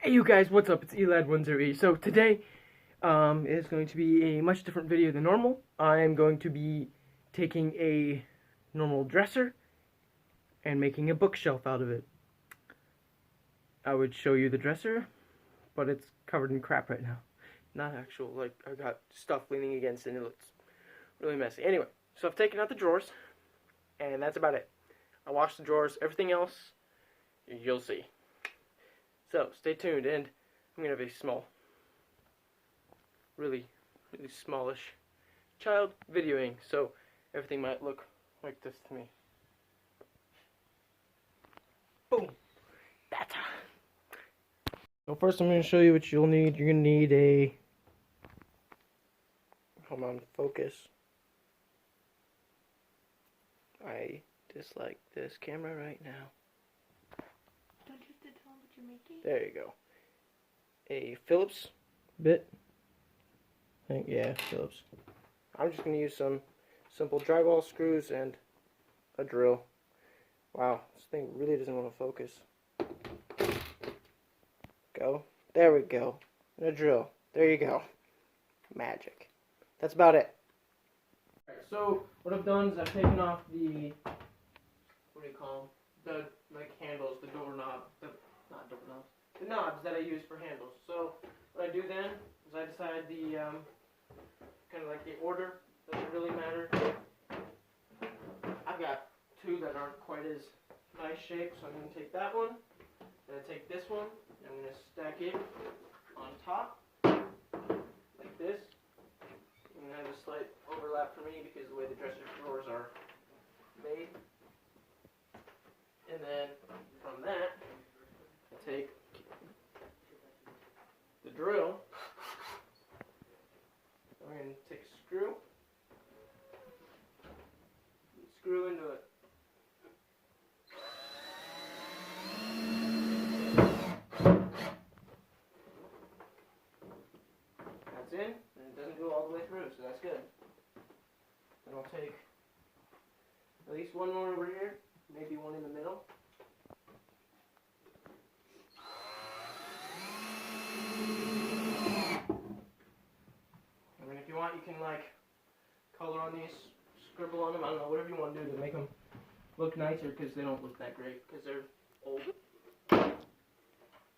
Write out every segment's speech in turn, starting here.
Hey you guys, what's up? It's Elad10E. So today is going to be a much different video than normal. I am going to be taking a normal dresser and making a bookshelf out of it. I would show you the dresser, but it's covered in crap right now. Not actual, like, I got stuff leaning against it and it looks really messy. Anyway, so I've taken out the drawers, and that's about it. I washed the drawers. Everything else, you'll see. So, stay tuned, and I'm going to have a small, really smallish child videoing, so everything might look like this to me. Boom! That's So first I'm going to show you what you'll need. You're going to need a, hold on, focus. I dislike this camera right now. Don't you have to tell them what you're making? There you go. A Phillips bit. Yeah, Phillips. I'm just going to use some simple drywall screws and a drill. Wow, this thing really doesn't want to focus. Go. There we go. And a drill. There you go. Magic. That's about it. Alright, so what I've done is I've taken off the, what do you call them? The, like, handles, the doorknob, not doorknobs, the knobs that I use for handles. So what I do then is I decide the, kind of like the order. Doesn't really matter. I've got two that aren't quite as nice shape, so I'm going to take that one, then I take this one, and I'm going to stack it on top, like this. And I have a slight overlap for me because of the way the dresser drawers are made. And then from that, I take the drill. I'm going to take a screw and screw into it. That's in, and it doesn't go all the way through, so that's good. Then I'll take at least one more over here, maybe one in the middle. I mean, if you want, you can, like, color on these, scribble on them, I don't know, whatever you want to do to make them look nicer, because they don't look that great, because they're old.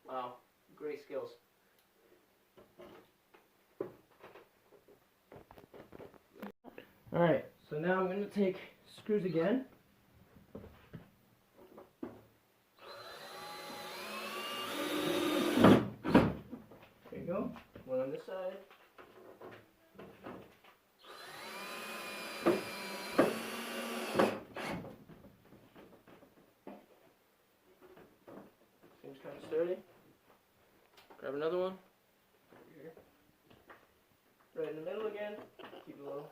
Wow, great skills. Alright, so now I'm going to take screws again. There you go. One on this side. Seems kind of sturdy. Grab another one. Over here. Right in the middle again. Keep it a little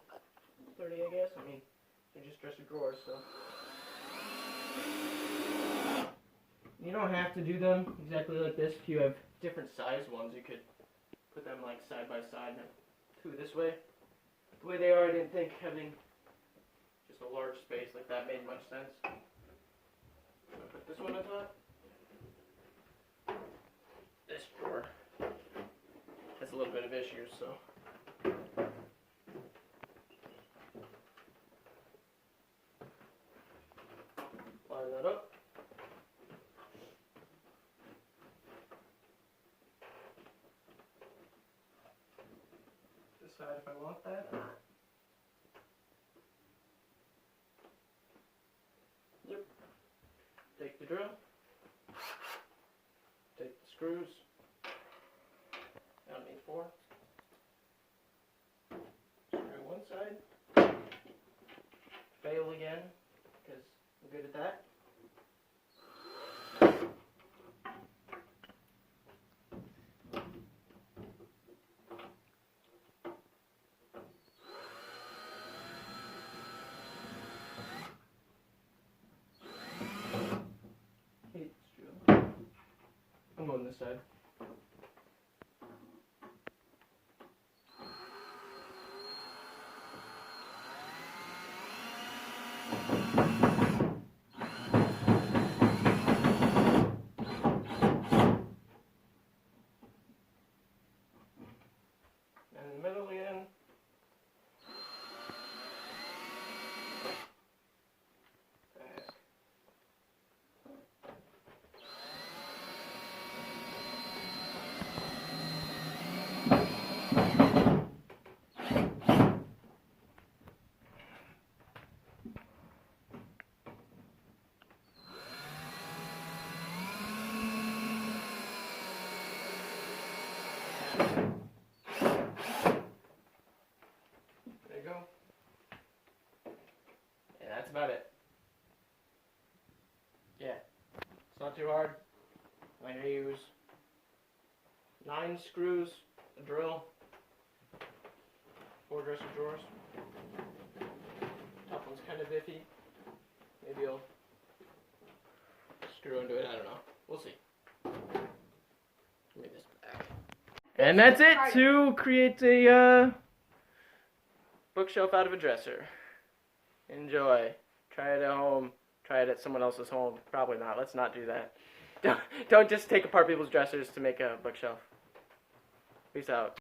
sturdy, I guess. I mean, they're just dresser drawers, so. You don't have to do them exactly like this. If you have different size ones, you could put them like side by side and have two this way. The way they are, I didn't think having just a large space like that made much sense. So I put this one on top. This drawer has a little bit of issues, so. Line that up. Decide if I want that or not. Yep. Take the drill. Take the screws. I don't need four. Screw one side. Fail again, because I'm good at that. I'm on this side. There you go. And that's about it. Yeah, it's not too hard. I'm going to use 9 screws, a drill, 4 dresser drawers. Top one's kind of iffy. Maybe I'll screw into it, I don't know. We'll see. Give me this back. And that's it to create a bookshelf out of a dresser. Enjoy. Try it at home. Try it at someone else's home. Probably not. Let's not do that. Don't just take apart people's dressers to make a bookshelf. Peace out.